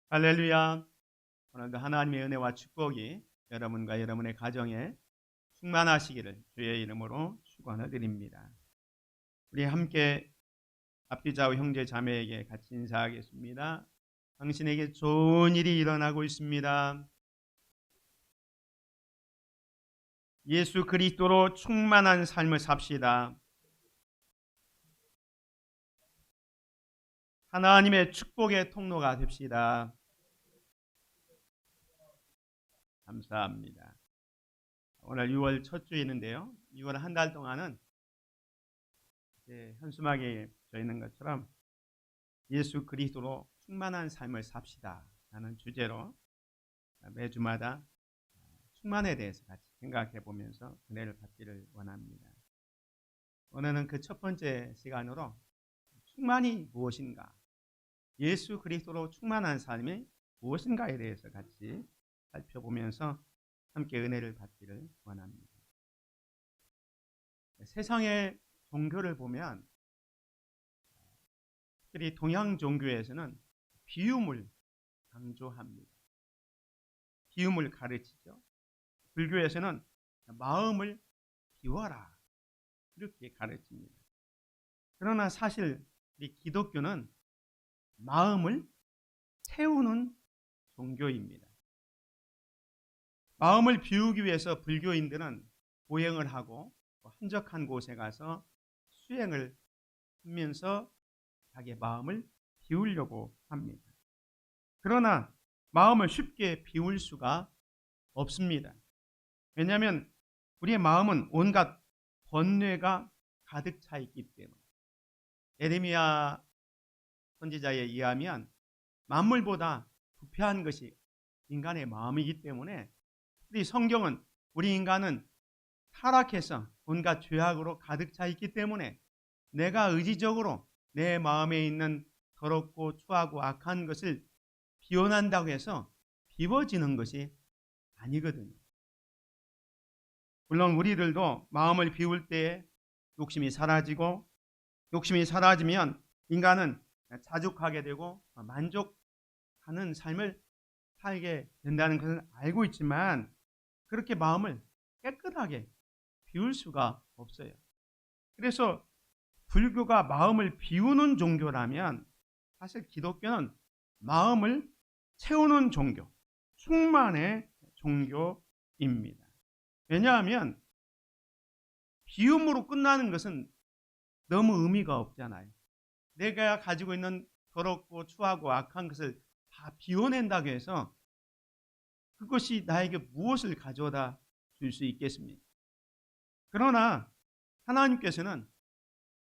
할렐루야. 오늘도 하나님의 은혜와 축복이 여러분과 여러분의 가정에 충만하시기를 주의 이름으로 축원을 드립니다. 우리 함께 앞뒤 좌우 형제 자매에게 같이 인사하겠습니다. 당신에게 좋은 일이 일어나고 있습니다. 예수 그리스도로 충만한 삶을 삽시다. 하나님의 축복의 통로가 됩시다. 감사합니다. 오늘 6월 첫 주일인데요. 6월 한 달 동안은 현수막에 써 있는 것처럼 예수 그리스도로 충만한 삶을 삽시다 라는 주제로 매주마다 충만에 대해서 같이 생각해 보면서 은혜를 받기를 원합니다. 오늘은 그 첫 번째 시간으로 충만이 무엇인가, 예수 그리스도로 충만한 삶이 무엇인가에 대해서 같이 살펴보면서 함께 은혜를 받기를 원합니다. 세상의 종교를 보면 특히 동양 종교에서는 비움을 강조합니다. 비움을 가르치죠. 불교에서는 마음을 비워라 이렇게 가르칩니다. 그러나 사실 우리 기독교는 마음을 태우는 종교입니다. 마음을 비우기 위해서 불교인들은 보행을 하고 한적한 곳에 가서 수행을 하면서 자기의 마음을 비우려고 합니다. 그러나 마음을 쉽게 비울 수가 없습니다. 왜냐하면 우리의 마음은 온갖 번뇌가 가득 차 있기 때문에. 예레미야 선지자에 의하면 만물보다 부패한 것이 인간의 마음이기 때문에 우리 성경은 우리 인간은 타락해서 온갖 죄악으로 가득 차 있기 때문에 내가 의지적으로 내 마음에 있는 더럽고 추하고 악한 것을 비워낸다고 해서 비워지는 것이 아니거든요. 물론 우리들도 마음을 비울 때에 욕심이 사라지고, 욕심이 사라지면 인간은 자족하게 되고 만족하는 삶을 살게 된다는 것을 알고 있지만 그렇게 마음을 깨끗하게 비울 수가 없어요. 그래서 불교가 마음을 비우는 종교라면 사실 기독교는 마음을 채우는 종교, 충만의 종교입니다. 왜냐하면 비움으로 끝나는 것은 너무 의미가 없잖아요. 내가 가지고 있는 더럽고 추하고 악한 것을 다 비워낸다고 해서 그것이 나에게 무엇을 가져다 줄 수 있겠습니까? 그러나 하나님께서는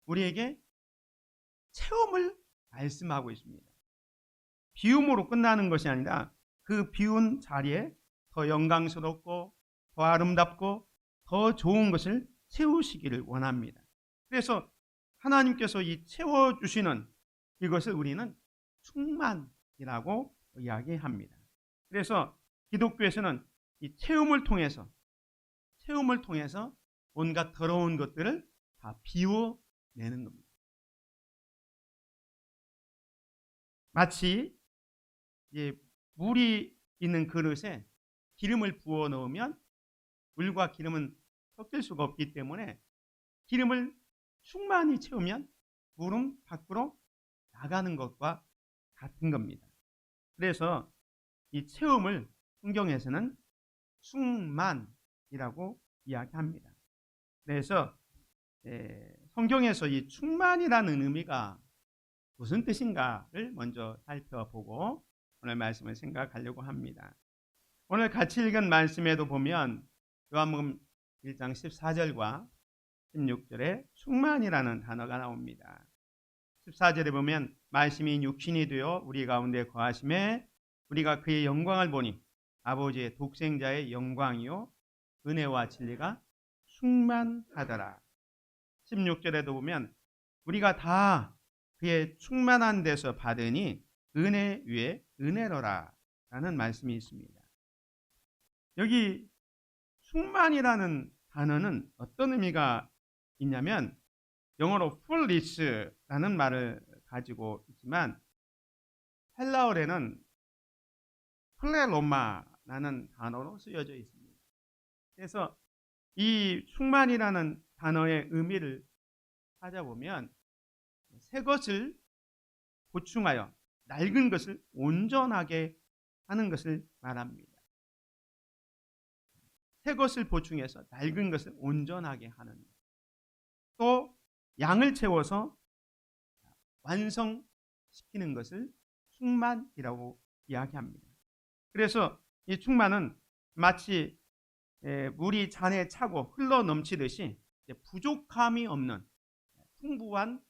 우리에게 체험을 말씀하고 있습니다. 비움으로 끝나는 것이 아니라 그 비운 자리에 더 영광스럽고 더 아름답고 더 좋은 것을 채우시기를 원합니다. 그래서 하나님께서 이 채워주시는 이것을 우리는 충만이라고 이야기합니다. 그래서 기독교에서는 이 체험을 통해서 온갖 더러운 것들을 다 비워내는 겁니다. 마치 물이 있는 그릇에 기름을 부어 넣으면 물과 기름은 섞일 수가 없기 때문에 기름을 충만히 채우면 물은 밖으로 나가는 것과 같은 겁니다. 그래서 이 체험을 성경에서는 충만이라고 이야기합니다. 그래서 성경에서 이 충만이라는 의미가 무슨 뜻인가를 먼저 살펴보고 오늘 말씀을 생각하려고 합니다. 오늘 같이 읽은 말씀에도 보면 요한복음 1장 14절과 16절에 충만이라는 단어가 나옵니다. 14절에 보면 말씀이 육신이 되어 우리 가운데 거하심에 우리가 그의 영광을 보니 아버지의 독생자의 영광이요 은혜와 진리가 충만하더라. 16절에도 보면 우리가 다 그의 충만한 데서 받으니 은혜 위에 은혜로라 라는 말씀이 있습니다. 여기 충만이라는 단어는 어떤 의미가 있냐면 영어로 fullness라는 말을 가지고 있지만 헬라어에는 클레로마라는 단어로 쓰여져 있습니다. 그래서 이 충만이라는 단어의 의미를 찾아보면 새 것을 보충하여 낡은 것을 온전하게 하는 것을 말합니다. 새 것을 보충해서 낡은 것을 온전하게 하는 것. 또 양을 채워서 완성시키는 것을 충만이라고 이야기합니다. 그래서 이 충만은 마치 물이 잔에 차고 흘러 넘치듯이 부족함이 없는 풍부한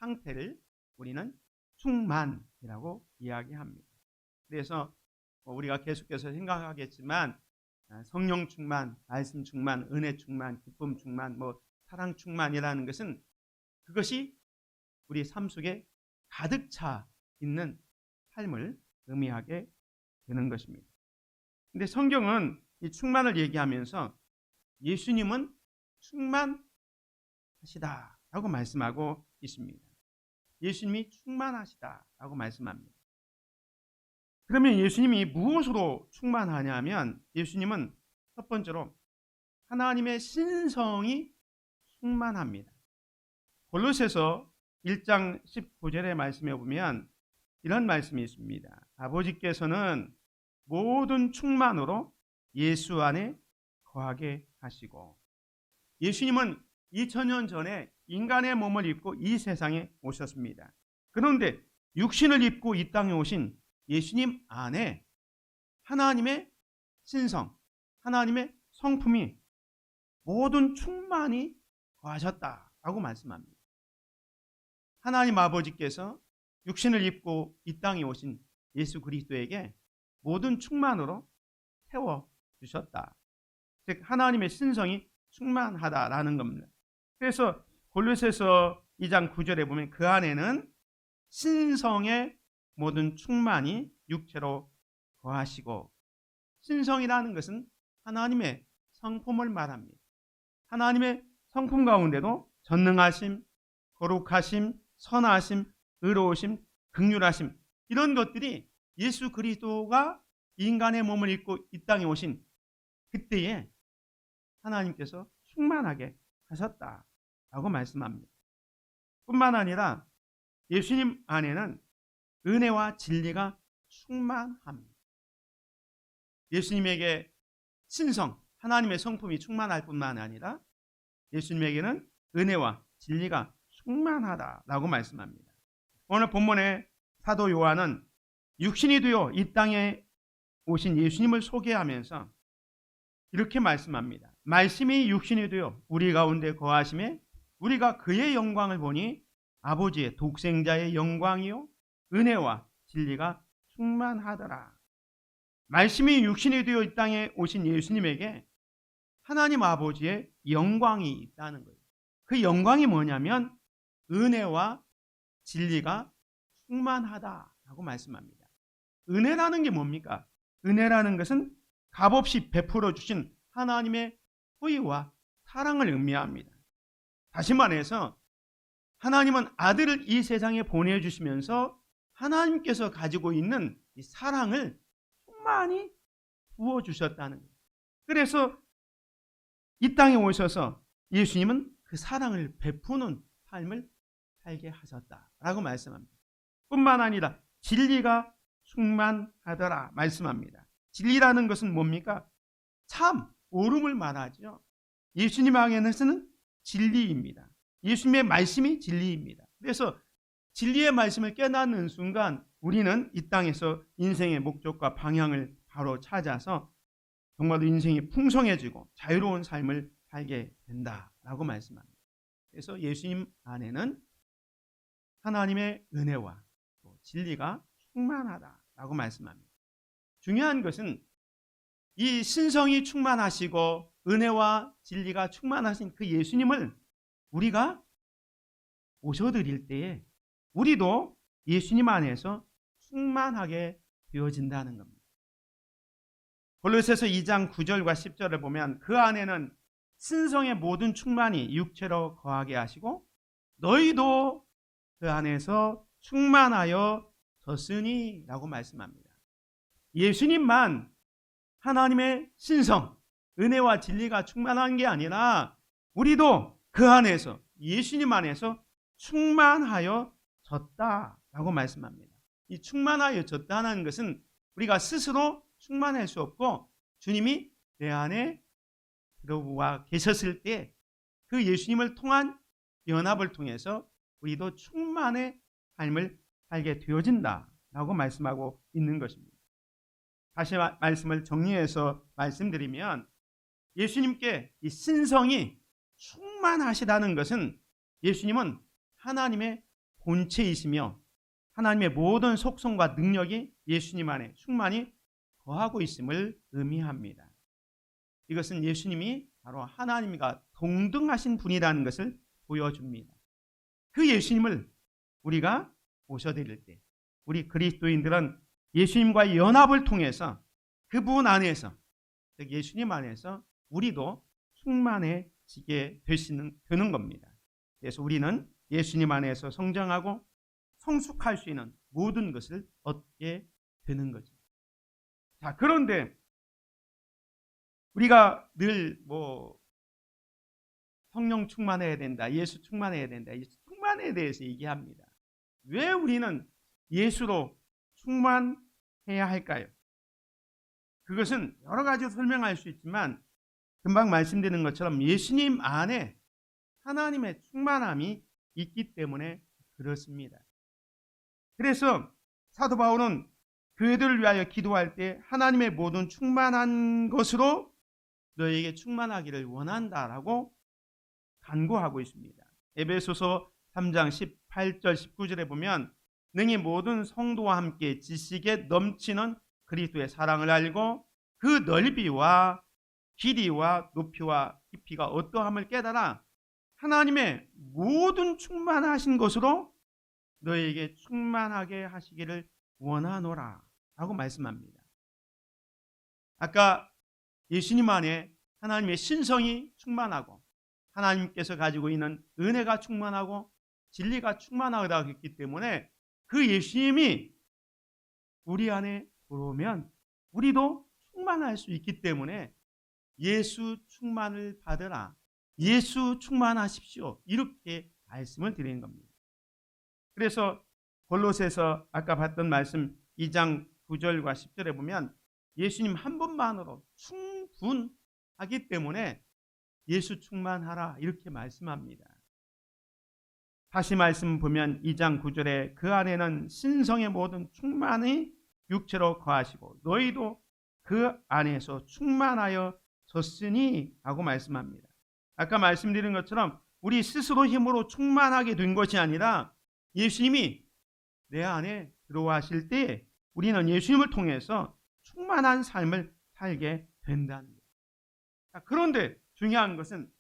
상태를 우리는 충만이라고 이야기합니다. 그래서 우리가 계속해서 생각하겠지만 성령 충만, 말씀 충만, 은혜 충만, 기쁨 충만, 사랑 충만이라는 것은 그것이 우리 삶 속에 가득 차 있는 삶을 의미하게 되는 것입니다. 근데 성경은 이 충만을 얘기하면서 예수님은 충만하시다라고 말씀하고 있습니다. 예수님이 충만하시다라고 말씀합니다. 그러면 예수님이 무엇으로 충만하냐면 예수님은 첫 번째로 하나님의 신성이 충만합니다. 골로새서 1장 19절의 말씀에 보면 이런 말씀이 있습니다. 아버지께서는 모든 충만으로 예수 안에 거하게 하시고, 예수님은 2000년 전에 인간의 몸을 입고 이 세상에 오셨습니다. 그런데 육신을 입고 이 땅에 오신 예수님 안에 하나님의 신성, 하나님의 성품이 모든 충만히 거하셨다라고 말씀합니다. 하나님 아버지께서 육신을 입고 이 땅에 오신 예수 그리스도에게 모든 충만으로 태워주셨다. 즉 하나님의 신성이 충만하다라는 겁니다. 그래서 골로새서 2장 9절에 보면 그 안에는 신성의 모든 충만이 육체로 거하시고, 신성이라는 것은 하나님의 성품을 말합니다. 하나님의 성품 가운데도 전능하심, 거룩하심, 선하심, 의로우심, 긍휼하심, 이런 것들이 예수 그리스도가 인간의 몸을 입고 이 땅에 오신 그때에 하나님께서 충만하게 하셨다라고 말씀합니다. 뿐만 아니라 예수님 안에는 은혜와 진리가 충만합니다. 예수님에게 신성, 하나님의 성품이 충만할 뿐만 아니라 예수님에게는 은혜와 진리가 충만하다라고 말씀합니다. 오늘 본문의 사도 요한은 육신이 되어 이 땅에 오신 예수님을 소개하면서 이렇게 말씀합니다. 말씀이 육신이 되어 우리 가운데 거하심에 우리가 그의 영광을 보니 아버지의 독생자의 영광이요 은혜와 진리가 충만하더라. 말씀이 육신이 되어 이 땅에 오신 예수님에게 하나님 아버지의 영광이 있다는 거예요. 그 영광이 뭐냐면 은혜와 진리가 충만하다라고 말씀합니다. 은혜라는 게 뭡니까? 은혜라는 것은 값없이 베풀어 주신 하나님의 후의와 사랑을 의미합니다. 다시 말해서 하나님은 아들을 이 세상에 보내주시면서 하나님께서 가지고 있는 이 사랑을 충만히 부어주셨다는 거예요. 그래서 이 땅에 오셔서 예수님은 그 사랑을 베푸는 삶을 살게 하셨다라고 말씀합니다. 뿐만 아니라 진리가 충만하더라 말씀합니다. 진리라는 것은 뭡니까? 참, 옳음을 말하죠. 예수님 안에서는 진리입니다. 예수님의 말씀이 진리입니다. 그래서 진리의 말씀을 깨닫는 순간 우리는 이 땅에서 인생의 목적과 방향을 바로 찾아서 정말로 인생이 풍성해지고 자유로운 삶을 살게 된다라고 말씀합니다. 그래서 예수님 안에는 하나님의 은혜와 또 진리가 충만하다라고 말씀합니다. 중요한 것은 이 신성이 충만하시고 은혜와 진리가 충만하신 그 예수님을 우리가 모셔드릴 때에 우리도 예수님 안에서 충만하게 되어진다는 겁니다. 골로새서 2장 9절과 10절을 보면 그 안에는 신성의 모든 충만이 육체로 거하게 하시고 너희도 그 안에서 충만하여 졌으니 라고 말씀합니다. 예수님만 하나님의 신성, 은혜와 진리가 충만한 게 아니라 우리도 그 안에서, 예수님 안에서 충만하여졌다라고 말씀합니다. 이 충만하여졌다는 것은 우리가 스스로 충만할 수 없고 주님이 내 안에 들어와 계셨을 때 그 예수님을 통한 연합을 통해서 우리도 충만의 삶을 살게 되어진다라고 말씀하고 있는 것입니다. 다시 말씀을 정리해서 말씀드리면 예수님께 이 신성이 충만하시다는 것은 예수님은 하나님의 본체이시며 하나님의 모든 속성과 능력이 예수님 안에 충만히 거하고 있음을 의미합니다. 이것은 예수님이 바로 하나님과 동등하신 분이라는 것을 보여줍니다. 그 예수님을 우리가 모셔드릴 때 우리 그리스도인들은 예수님과의 연합을 통해서 그분 안에서, 즉 예수님 안에서 우리도 충만해지게 되는 겁니다. 그래서 우리는 예수님 안에서 성장하고 성숙할 수 있는 모든 것을 얻게 되는 거죠. 자, 그런데 우리가 늘 성령 충만해야 된다, 예수 충만해야 된다, 이 충만에 대해서 얘기합니다. 왜 우리는 예수로 충만해야 할까요? 그것은 여러 가지로 설명할 수 있지만 금방 말씀드린 것처럼 예수님 안에 하나님의 충만함이 있기 때문에 그렇습니다. 그래서 사도 바울은 교회들을 위하여 기도할 때 하나님의 모든 충만한 것으로 너에게 충만하기를 원한다라고 간구하고 있습니다. 에베소서 3장 18절 19절에 보면 능히 모든 성도와 함께 지식에 넘치는 그리스도의 사랑을 알고 그 넓이와 길이와 높이와 깊이가 어떠함을 깨달아 하나님의 모든 충만하신 것으로 너에게 충만하게 하시기를 원하노라 라고 말씀합니다. 아까 예수님 안에 하나님의 신성이 충만하고 하나님께서 가지고 있는 은혜가 충만하고 진리가 충만하다고 했기 때문에 그 예수님이 우리 안에 들어오면 우리도 충만할 수 있기 때문에 예수 충만을 받으라, 예수 충만하십시오, 이렇게 말씀을 드리는 겁니다. 그래서 골로새서 아까 봤던 말씀 2장 9절과 10절에 보면 예수님 한 분만으로 충분하기 때문에 예수 충만하라 이렇게 말씀합니다. 다시 말씀 보면 2장 9절에 그 안에는 신성의 모든 충만이 육체로 거하시고 너희도 그 안에서 충만하여 졌으니 하고 말씀합니다. 아까 말씀드린 것처럼 우리 스스로 힘으로 충만하게 된 것이 아니라 예수님이 내 안에 들어와실 때 우리는 예수님을 통해서 충만한 삶을 살게 된다는 거예요. 그런데 중요한 것은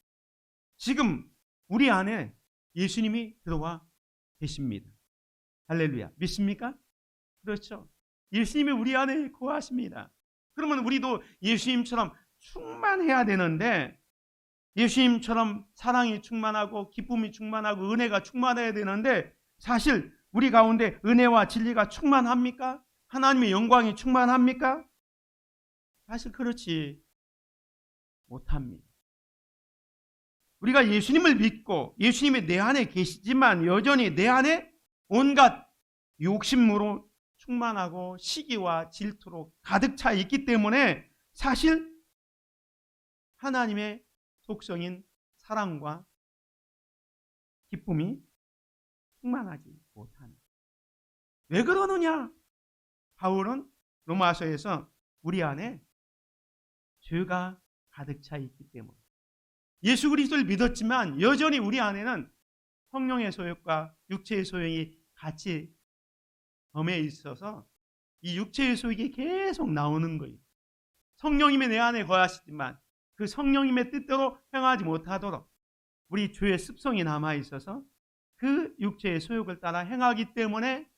지금 우리 안에 예수님이 들어와 계십니다. 할렐루야. 믿습니까? 그렇죠. 예수님이 우리 안에 거하십니다. 그러면 우리도 예수님처럼 충만해야 되는데 예수님처럼 사랑이 충만하고 기쁨이 충만하고 은혜가 충만해야 되는데 사실 우리 가운데 은혜와 진리가 충만합니까? 하나님의 영광이 충만합니까? 사실 그렇지 못합니다. 우리가 예수님을 믿고 예수님이 내 안에 계시지만 여전히 내 안에 온갖 욕심으로 충만하고 시기와 질투로 가득 차 있기 때문에 사실 하나님의 속성인 사랑과 기쁨이 충만하지 못하는. 왜 그러느냐? 바울은 로마서에서 우리 안에 죄가 가득 차 있기 때문에 예수 그리스도를 믿었지만 여전히 우리 안에는 성령의 소욕과 육체의 소욕이 같이 범해 있어서 이 육체의 소욕이 계속 나오는 거예요. 성령님이 내 안에 거하시지만 그 성령님의 뜻대로 행하지 못하도록 우리 죄의 습성이 남아 있어서 그 육체의 소욕을 따라 행하기 때문에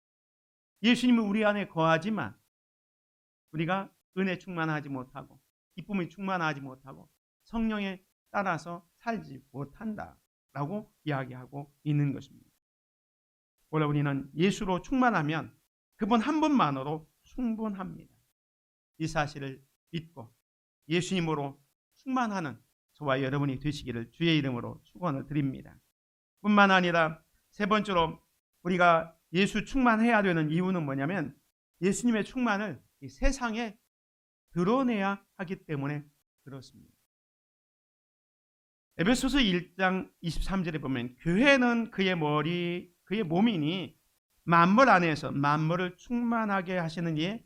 예수님은 우리 안에 거하지만 우리가 은혜 충만하지 못하고 기쁨이 충만하지 못하고 성령에 따라서 살지 못한다라고 이야기하고 있는 것입니다. 원래 우리는 예수로 충만하면 그분 한 분만으로 충분합니다. 이 사실을 믿고 예수님으로 충만하는 저와 여러분이 되시기를 주의 이름으로 축원을 드립니다. 뿐만 아니라 세 번째로 우리가 예수 충만해야 되는 이유는 뭐냐면 예수님의 충만을 이 세상에 드러내야 하기 때문에 그렇습니다. 에베소서 1장 23절에 보면 교회는 그의 머리, 그의 몸이니 만물 안에서 만물을 충만하게 하시는 이의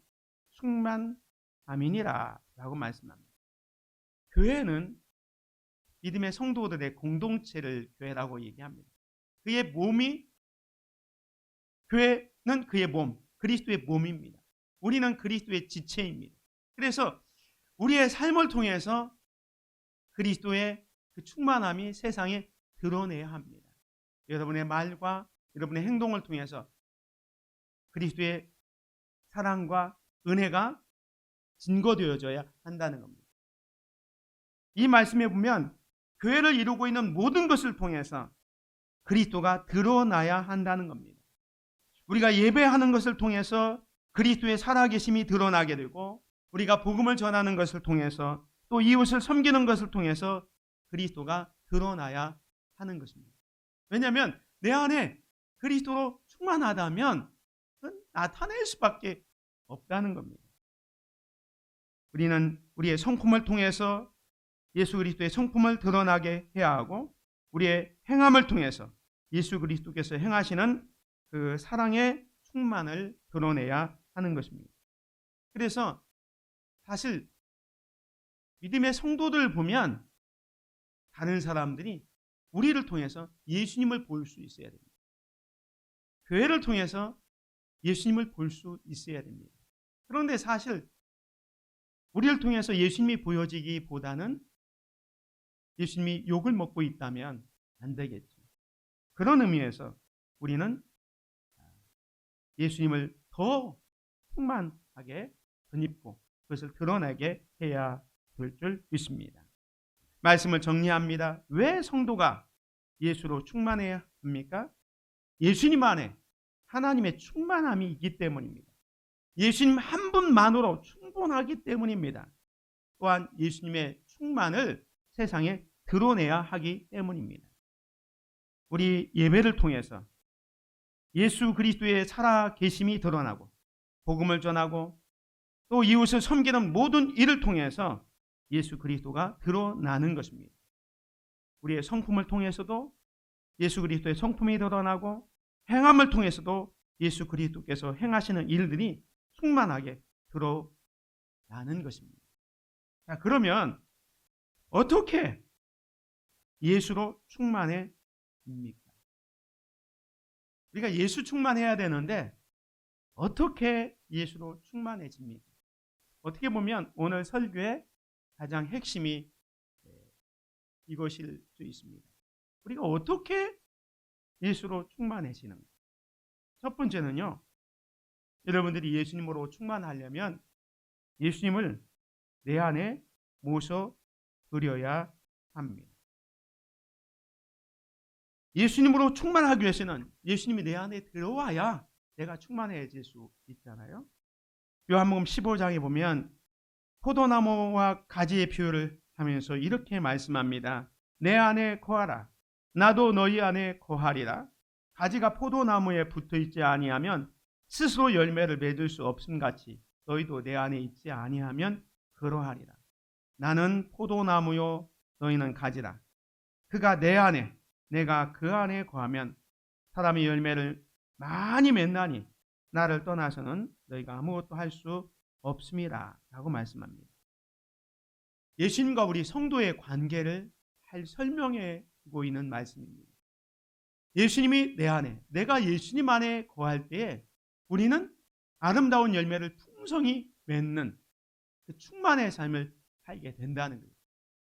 충만함이니라 라고 말씀합니다. 교회는 믿음의 성도들의 공동체를 교회라고 얘기합니다. 그의 몸이, 교회는 그의 몸, 그리스도의 몸입니다. 우리는 그리스도의 지체입니다. 그래서 우리의 삶을 통해서 그리스도의 그 충만함이 세상에 드러내야 합니다. 여러분의 말과 여러분의 행동을 통해서 그리스도의 사랑과 은혜가 증거되어져야 한다는 겁니다. 이 말씀에 보면 교회를 이루고 있는 모든 것을 통해서 그리스도가 드러나야 한다는 겁니다. 우리가 예배하는 것을 통해서 그리스도의 살아계심이 드러나게 되고 우리가 복음을 전하는 것을 통해서 또 이웃을 섬기는 것을 통해서 그리스도가 드러나야 하는 것입니다. 왜냐하면 내 안에 그리스도로 충만하다면 나타낼 수밖에 없다는 겁니다. 우리는 우리의 성품을 통해서 예수 그리스도의 성품을 드러나게 해야 하고 우리의 행함을 통해서 예수 그리스도께서 행하시는 그 사랑의 충만을 드러내야 하는 것입니다. 그래서 사실 믿음의 성도들 보면 다른 사람들이 우리를 통해서 예수님을 볼 수 있어야 됩니다. 교회를 통해서 예수님을 볼 수 있어야 됩니다. 그런데 사실 우리를 통해서 예수님이 보여지기보다는 예수님이 욕을 먹고 있다면 안 되겠죠. 그런 의미에서 우리는 예수님을 더 충만하게 덧입고 그것을 드러내게 해야 될 줄 믿습니다. 말씀을 정리합니다. 왜 성도가 예수로 충만해야 합니까? 예수님 안에 하나님의 충만함이 있기 때문입니다. 예수님 한 분만으로 충분하기 때문입니다. 또한 예수님의 충만을 세상에 드러내야 하기 때문입니다. 우리 예배를 통해서 예수 그리스도의 살아계심이 드러나고 복음을 전하고 또 이웃을 섬기는 모든 일을 통해서 예수 그리스도가 드러나는 것입니다. 우리의 성품을 통해서도 예수 그리스도의 성품이 드러나고 행함을 통해서도 예수 그리스도께서 행하시는 일들이 충만하게 드러나는 것입니다. 자, 그러면 어떻게 예수로 충만해집니까? 우리가 예수 충만해야 되는데 어떻게 예수로 충만해집니까? 어떻게 보면 오늘 설교의 가장 핵심이 이것일 수 있습니다. 우리가 어떻게 예수로 충만해지는가? 첫 번째는요, 여러분들이 예수님으로 충만하려면 예수님을 내 안에 모셔드려야 합니다. 예수님으로 충만하기 위해서는 예수님이 내 안에 들어와야 내가 충만해질 수 있잖아요. 요한복음 15장에 보면 포도나무와 가지의 비유를 하면서 이렇게 말씀합니다. 내 안에 거하라. 나도 너희 안에 거하리라. 가지가 포도나무에 붙어있지 아니하면 스스로 열매를 맺을 수 없음같이 너희도 내 안에 있지 아니하면 그러하리라. 나는 포도나무요 너희는 가지라. 그가 내 안에 내가 그 안에 거하면 사람이 열매를 많이 맺나니 나를 떠나서는 너희가 아무것도 할 수 없음이라 라고 말씀합니다. 예수님과 우리 성도의 관계를 잘 설명해 주고 있는 말씀입니다. 예수님이 내 안에, 내가 예수님 안에 거할 때에 우리는 아름다운 열매를 풍성히 맺는 그 충만의 삶을 살게 된다는 거예요.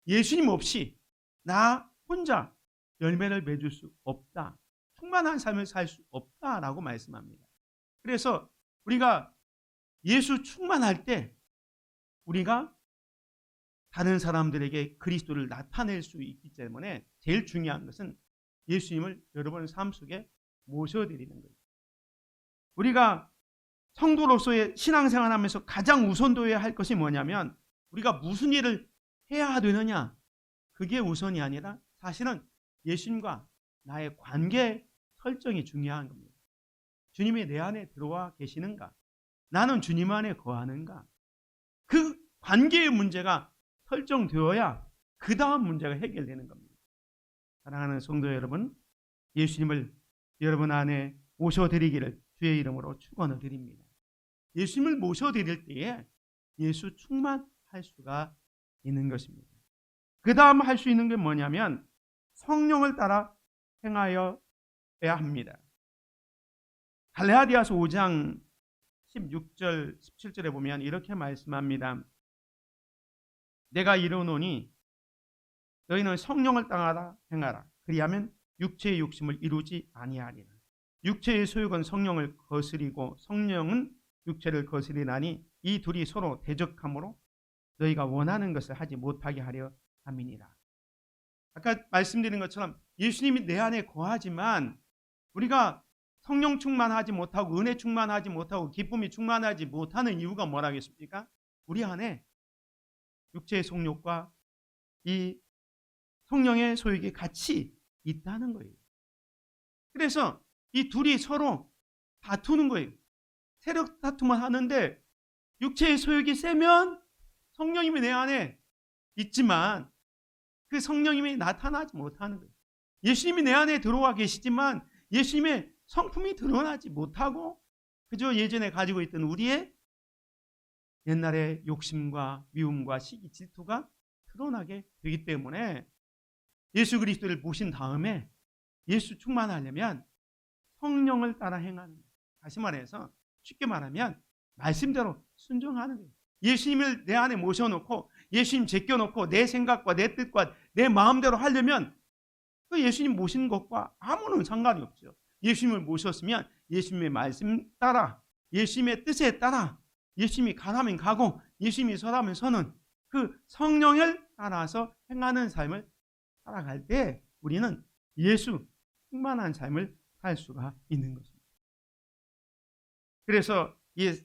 예수님 없이 나 혼자 열매를 맺을 수 없다. 충만한 삶을 살 수 없다라고 말씀합니다. 그래서 우리가 예수 충만할 때 우리가 다른 사람들에게 그리스도를 나타낼 수 있기 때문에 제일 중요한 것은 예수님을 여러분의 삶 속에 모셔드리는 거예요. 우리가 성도로서의 신앙생활하면서 가장 우선둬야 할 것이 뭐냐면 우리가 무슨 일을 해야 되느냐, 그게 우선이 아니라 사실은 예수님과 나의 관계 설정이 중요한 겁니다. 주님이 내 안에 들어와 계시는가? 나는 주님 안에 거하는가? 그 관계의 문제가 설정되어야 그 다음 문제가 해결되는 겁니다. 사랑하는 성도 여러분, 예수님을 여러분 안에 모셔드리기를 주의 이름으로 축원을 드립니다. 예수님을 모셔드릴 때에 예수 충만할 수가 있는 것입니다. 그 다음 할 수 있는 게 뭐냐면 성령을 따라 행하여야 합니다. 갈라디아서 5장 16절 17절에 보면 이렇게 말씀합니다. 내가 이르노니 너희는 성령을 따라 행하라. 그리하면 육체의 욕심을 이루지 아니하리라. 육체의 소욕은 성령을 거스리고 성령은 육체를 거스리나니 이 둘이 서로 대적하므로 너희가 원하는 것을 하지 못하게 하려 함이니라. 아까 말씀드린 것처럼 예수님이 내 안에 거하지만 우리가 성령 충만하지 못하고 은혜 충만하지 못하고 기쁨이 충만하지 못하는 이유가 뭐라겠습니까? 우리 안에 육체의 속욕과 이 성령의 소욕이 같이 있다는 거예요. 그래서 이 둘이 서로 다투는 거예요. 세력 다툼을 하는데 육체의 소욕이 세면 성령님이 내 안에 있지만 그 성령님이 나타나지 못하는 거예요. 예수님이 내 안에 들어와 계시지만 예수님의 성품이 드러나지 못하고 그저 예전에 가지고 있던 우리의 옛날의 욕심과 미움과 시기 질투가 드러나게 되기 때문에 예수 그리스도를 모신 다음에 예수 충만하려면 성령을 따라 행하는 거예요. 다시 말해서 쉽게 말하면 말씀대로 순종하는 거예요. 예수님을 내 안에 모셔놓고 예수님 제껴놓고 내 생각과 내 뜻과 내 마음대로 하려면 그 예수님 모신 것과 아무런 상관이 없죠. 예수님을 모셨으면 예수님의 말씀 따라 예수님의 뜻에 따라 예수님이 가라면 가고 예수님이 서라면 서는 그 성령을 따라서 행하는 삶을 살아갈 때 우리는 예수 충만한 삶을 살 수가 있는 것입니다. 그래서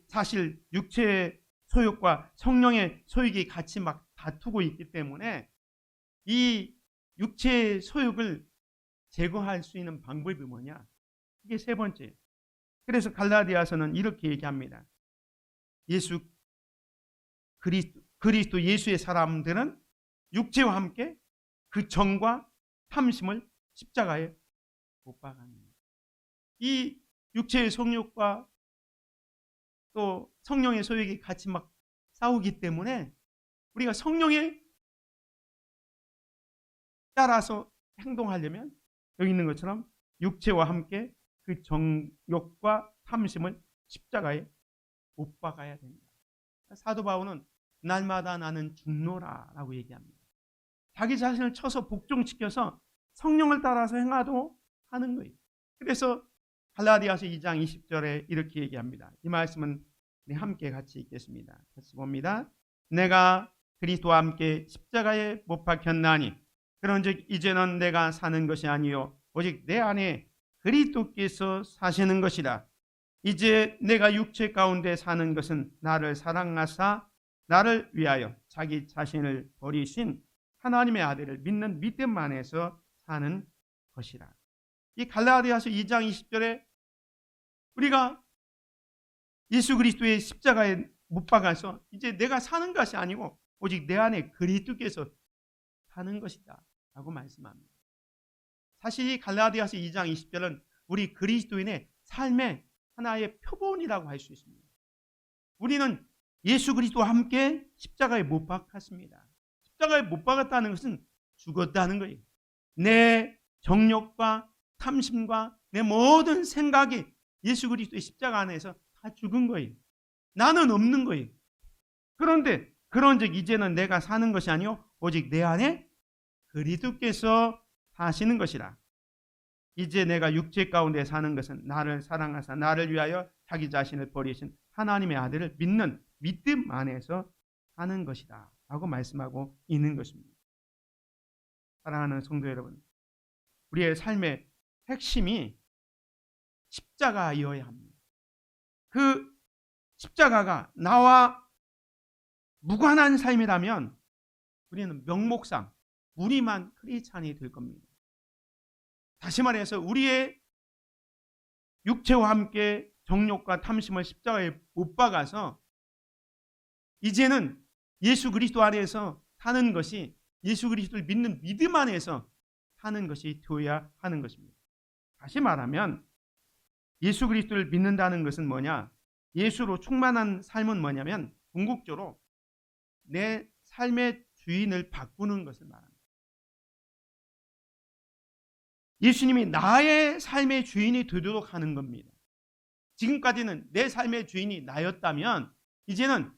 사실 육체의 소욕과 성령의 소욕이 같이 막 다투고 있기 때문에 이 육체의 소욕을 제거할 수 있는 방법이 뭐냐? 이게 세 번째. 그래서 갈라디아서는 이렇게 얘기합니다. 예수 그리스도 예수의 사람들은 육체와 함께 그 정과 탐심을 십자가에 못 박았습니다. 이 육체의 성욕과 또 성령의 소욕이 같이 막 싸우기 때문에 우리가 성령에 따라서 행동하려면 여기 있는 것처럼 육체와 함께 그 정욕과 탐심을 십자가에 못 박아야 됩니다. 사도 바울은 날마다 나는 죽노라라고 얘기합니다. 자기 자신을 쳐서 복종시켜서 성령을 따라서 행하도록 하는 거예요. 그래서 갈라디아서 2장 20절에 이렇게 얘기합니다. 이 말씀은 함께 같이 읽겠습니다. 같이 봅니다. 내가 그리스도와 함께 십자가에 못 박혔나니 그런즉 이제는 내가 사는 것이 아니요 오직 내 안에 그리스도께서 사시는 것이라. 이제 내가 육체 가운데 사는 것은 나를 사랑하사 나를 위하여 자기 자신을 버리신 하나님의 아들을 믿는 믿음 안에서 사는 것이라. 이 갈라디아서 2장 20절에 우리가 예수 그리스도의 십자가에 못 박아서 이제 내가 사는 것이 아니고 오직 내 안에 그리스도께서 사는 것이다 라고 말씀합니다. 사실 이 갈라디아서 2장 20절은 우리 그리스도인의 삶의 하나의 표본이라고 할 수 있습니다. 우리는 예수 그리스도와 함께 십자가에 못 박았습니다. 십자가에 못 박았다는 것은 죽었다는 거예요. 내 정욕과 탐심과 내 모든 생각이 예수 그리스도의 십자가 안에서 다 죽은 거예요. 나는 없는 거예요. 그런데 그런즉 이제는 내가 사는 것이 아니요 오직 내 안에 그리스도께서 사시는 것이라. 이제 내가 육체 가운데 사는 것은 나를 사랑하사 나를 위하여 자기 자신을 버리신 하나님의 아들을 믿는 믿음 안에서 사는 것이다 라고 말씀하고 있는 것입니다. 사랑하는 성도 여러분, 우리의 삶의 핵심이 십자가이어야 합니다. 그 십자가가 나와 무관한 삶이라면 우리는 명목상 무리만 크리스찬이 될 겁니다. 다시 말해서 우리의 육체와 함께 정욕과 탐심을 십자가에 못 박아서 이제는 예수 그리스도 안에서 사는 것이, 예수 그리스도를 믿는 믿음 안에서 사는 것이 되어야 하는 것입니다. 다시 말하면 예수 그리스도를 믿는다는 것은 뭐냐? 예수로 충만한 삶은 뭐냐면 궁극적으로 내 삶의 주인을 바꾸는 것을 말합니다. 예수님이 나의 삶의 주인이 되도록 하는 겁니다. 지금까지는 내 삶의 주인이 나였다면 이제는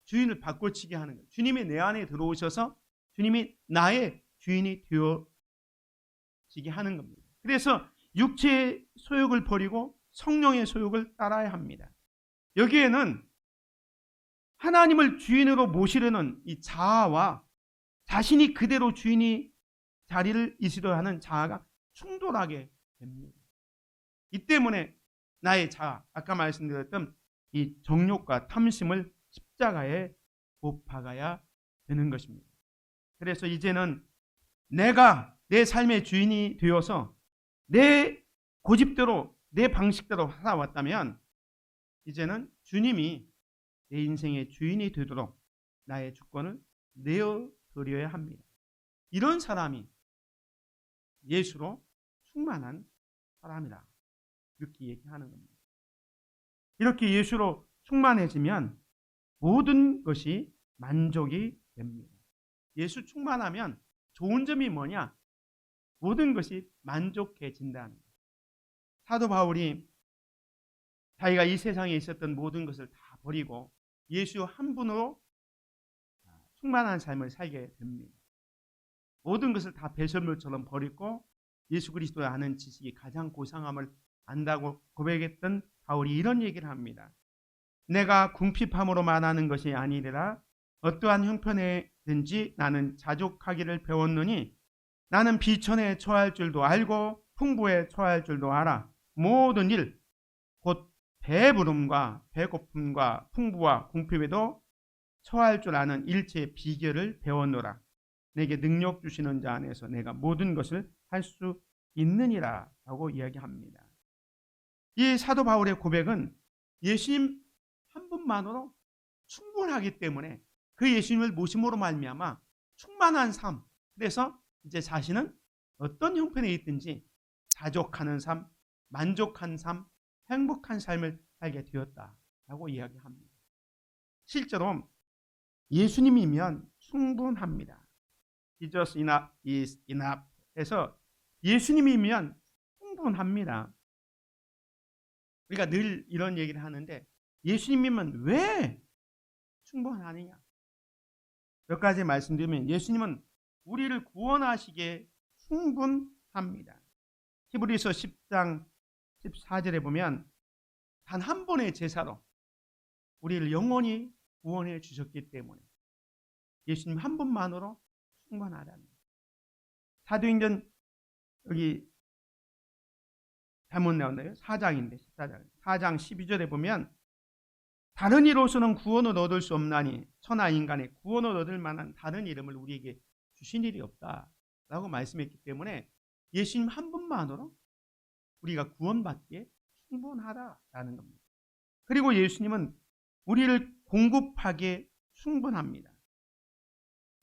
주인을 바꿔치기 하는 거예요. 주님이 내 안에 들어오셔서 주님이 나의 주인이 되어지게 하는 겁니다. 그래서 육체의 소욕을 버리고 성령의 소욕을 따라야 합니다. 여기에는 하나님을 주인으로 모시려는 이 자아와 자신이 그대로 주인이 자리를 이시려 하는 자아가 충돌하게 됩니다. 이 때문에 나의 자아, 아까 말씀드렸던 이 정욕과 탐심을 십자가에 못 박아야 되는 것입니다. 그래서 이제는 내가 내 삶의 주인이 되어서 내 고집대로 내 방식대로 살아왔다면 이제는 주님이 내 인생의 주인이 되도록 나의 주권을 내어드려야 합니다. 이런 사람이 예수로 충만한 사람이라 이렇게 얘기하는 겁니다. 이렇게 예수로 충만해지면 모든 것이 만족이 됩니다. 예수 충만하면 좋은 점이 뭐냐? 모든 것이 만족해진다는 거예요. 사도 바울이 자기가 이 세상에 있었던 모든 것을 다 버리고 예수 한 분으로 충만한 삶을 살게 됩니다. 모든 것을 다 배설물처럼 버리고 예수 그리스도를 아는 지식이 가장 고상함을 안다고 고백했던 바울이 이런 얘기를 합니다. 내가 궁핍함으로 말하는 것이 아니라 어떠한 형편에든지 나는 자족하기를 배웠느니 나는 비천에 처할 줄도 알고 풍부에 처할 줄도 알아. 모든 일 곧 배부름과 배고픔과 풍부와 궁핍에도 처할 줄 아는 일체의 비결을 배웠노라. 내게 능력 주시는 자 안에서 내가 모든 것을 할 수 있느니라 라고 이야기합니다. 이 사도 바울의 고백은 예수님 한 분만으로 충분하기 때문에 그 예수님을 모심으로 말미암아 충만한 삶, 그래서 이제 자신은 어떤 형편에 있든지 자족하는 삶, 만족한 삶, 행복한 삶을 살게 되었다라고 이야기합니다. 실제로 예수님이면 충분합니다. Jesus is enough 해서 예수님이면 충분합니다. 우리가 늘 이런 얘기를 하는데 예수님이면 왜 충분하느냐? 몇 가지 말씀드리면 예수님은 우리를 구원하시기에 충분합니다. 히브리서 10장 14절에 보면 단 한 번의 제사로 우리를 영원히 구원해 주셨기 때문에 예수님 한 분만으로 충분하다는 거예요. 사도행전 여기 잘못 나왔나요? 4장인데 14장 4장 12절에 보면 다른 이로서는 구원을 얻을 수 없나니 천하 인간의 구원을 얻을 만한 다른 이름을 우리에게 주신 일이 없다라고 말씀했기 때문에 예수님 한 분만으로 우리가 구원받기에 충분하다라는 겁니다. 그리고 예수님은 우리를 공급하기에 충분합니다.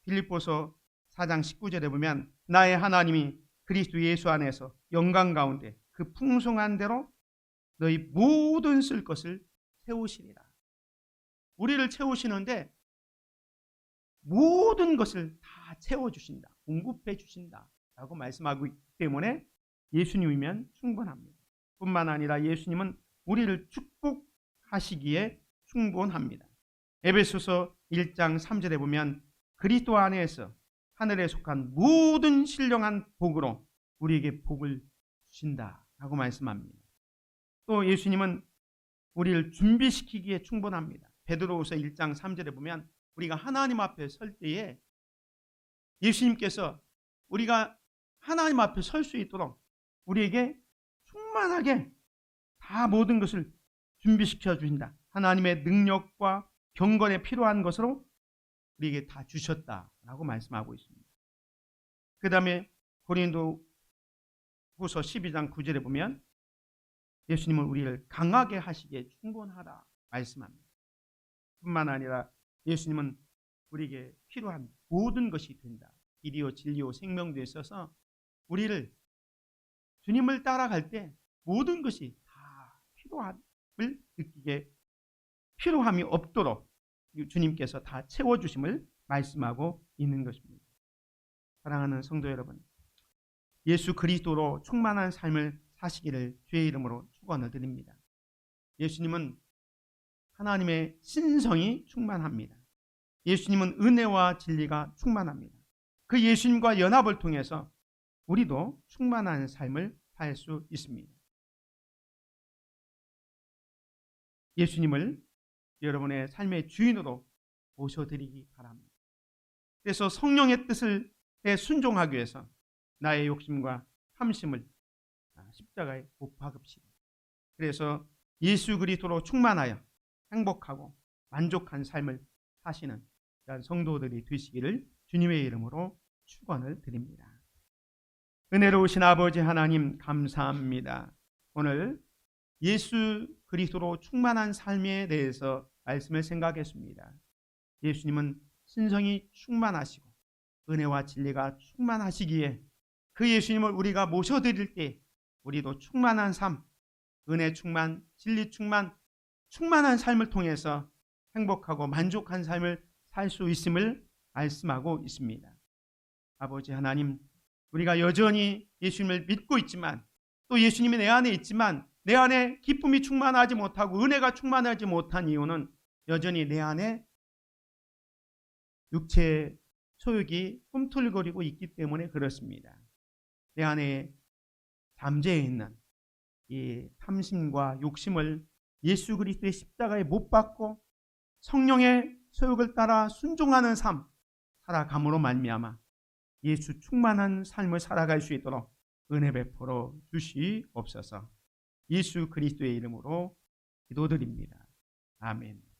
빌립보서 4장 19절에 보면 나의 하나님이 그리스도 예수 안에서 영광 가운데 그 풍성한 대로 너희 모든 쓸 것을 채우시리라. 우리를 채우시는데 모든 것을 다 채워주신다. 공급해 주신다. 라고 말씀하고 있기 때문에 예수님이면 충분합니다. 뿐만 아니라 예수님은 우리를 축복하시기에 충분합니다. 에베소서 1장 3절에 보면 그리스도 안에서 하늘에 속한 모든 신령한 복으로 우리에게 복을 주신다라고 말씀합니다. 또 예수님은 우리를 준비시키기에 충분합니다. 베드로후서 1장 3절에 보면 우리가 하나님 앞에 설 때에 예수님께서 우리가 하나님 앞에 설 수 있도록 우리에게 충만하게 다 모든 것을 준비시켜 주신다. 하나님의 능력과 경건에 필요한 것으로 우리에게 다 주셨다라고 말씀하고 있습니다. 그 다음에 고린도 후서 12장 9절에 보면 예수님은 우리를 강하게 하시기에 충분하다 말씀합니다. 뿐만 아니라 예수님은 우리에게 필요한 모든 것이 된다. 길이요 진리요 생명도 있어서 우리를 주님을 따라갈 때 모든 것이 다 필요함을 느끼게 필요함이 없도록 주님께서 다 채워주심을 말씀하고 있는 것입니다. 사랑하는 성도 여러분, 예수 그리스도로 충만한 삶을 사시기를 주의 이름으로 축원을 드립니다. 예수님은 하나님의 신성이 충만합니다. 예수님은 은혜와 진리가 충만합니다. 그 예수님과 연합을 통해서 우리도 충만한 삶을 살 수 있습니다. 예수님을 여러분의 삶의 주인으로 모셔드리기 바랍니다. 그래서 성령의 뜻을 순종하기 위해서 나의 욕심과 탐심을 십자가에 못 박읍시다. 그래서 예수 그리스도로 충만하여 행복하고 만족한 삶을 사시는 그런 성도들이 되시기를 주님의 이름으로 축원을 드립니다. 은혜로우신 아버지 하나님 감사합니다. 오늘 예수 그리스도로 충만한 삶에 대해서 말씀을 생각했습니다. 예수님은 신성이 충만하시고 은혜와 진리가 충만하시기에 그 예수님을 우리가 모셔드릴 때 우리도 충만한 삶, 은혜 충만, 진리 충만, 충만한 삶을 통해서 행복하고 만족한 삶을 살 수 있음을 말씀하고 있습니다. 아버지 하나님, 우리가 여전히 예수님을 믿고 있지만 또 예수님이 내 안에 있지만 내 안에 기쁨이 충만하지 못하고 은혜가 충만하지 못한 이유는 여전히 내 안에 육체의 소욕이 꿈틀거리고 있기 때문에 그렇습니다. 내 안에 잠재해 있는 이 탐심과 욕심을 예수 그리스도의 십자가에 못 박고 성령의 소욕을 따라 순종하는 삶 살아감으로 말미암아 예수 충만한 삶을 살아갈 수 있도록 은혜 베풀어 주시옵소서. 예수 그리스도의 이름으로 기도드립니다. 아멘.